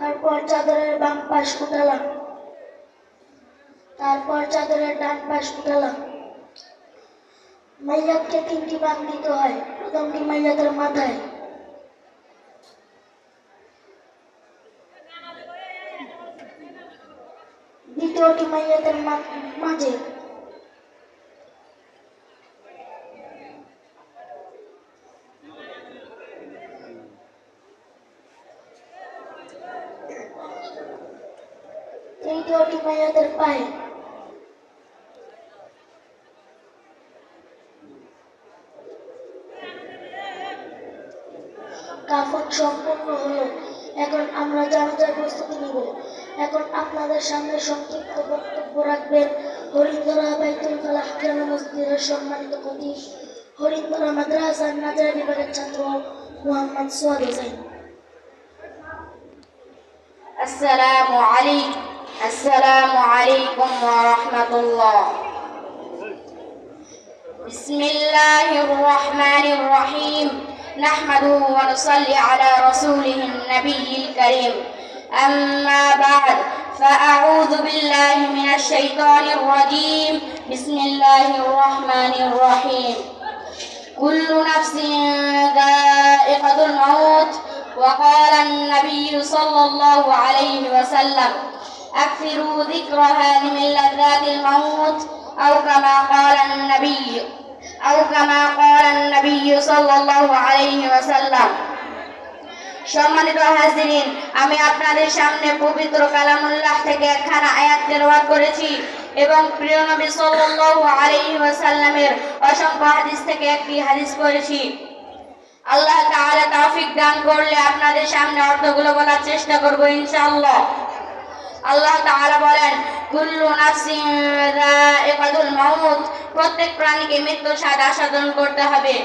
তারপর চাদরের বাম পাশ উঠালাম, তারপর চাদরের ডান পাশ উঠালাম। মাইয়াতকে 3টি বান দিতে হয়। প্রথমটি মাইয়াতের মাথায়, দ্বিতীয়টি মাইয়াতের মাঝে, তৃতীয়টি মাইয়াতের পায়ে। কাফন সম্পূর্ণ হলো। এখন আমরা জানাজার প্রস্তুতি নিব। এখন আপনাদের সামনে সংক্ষিপ্ত বক্তব্য রাখবেন হরিন্দরা বাইতুল ফালাহ জামে মসজিদের সম্মানিত খতিব, হরিন্দরা মাদ্রাসার নাজরা বিভাগের ছাত্র মোহাম্মদ সোহাদ হোসেন। আসসালামু আলাইকুম ওয়া রাহমাতুল্লাহ। বিসমিল্লাহির রহমানির রহিম। نحمده ونصلي على رسوله النبي الكريم. أما بعد فأعوذ بالله من الشيطان الرجيم. بسم الله الرحمن الرحيم. كل نفس ذائقة الموت. وقال النبي صلى الله عليه وسلم أكثروا ذكر هذه من لذات الموت أو كما قال النبي صلى الله عليه وسلم. সম্মানিত হাজিরিন, আমি আপনাদের সামনে পবিত্র কালামুল্লাহ থেকে একখানা আয়াত তেলাওয়াত করেছি এবং প্রিয় নবী সাল্লাল্লাহু আলাইহি ওয়াসাল্লামের অসংখ্য হাদিস থেকে একটি হাদিস পড়েছি। আল্লাহ তাআলা তৌফিক দান করলে আপনাদের সামনে অর্থগুলো বলার চেষ্টা করব ইনশাআল্লাহ। আল্লাহ তাআলা বলেন, কুল্লু নাফসিন যায়িকাতুল মাউত, প্রত্যেক প্রাণীকে মৃত্যুর স্বাদ আস্বাদন করতে হবে।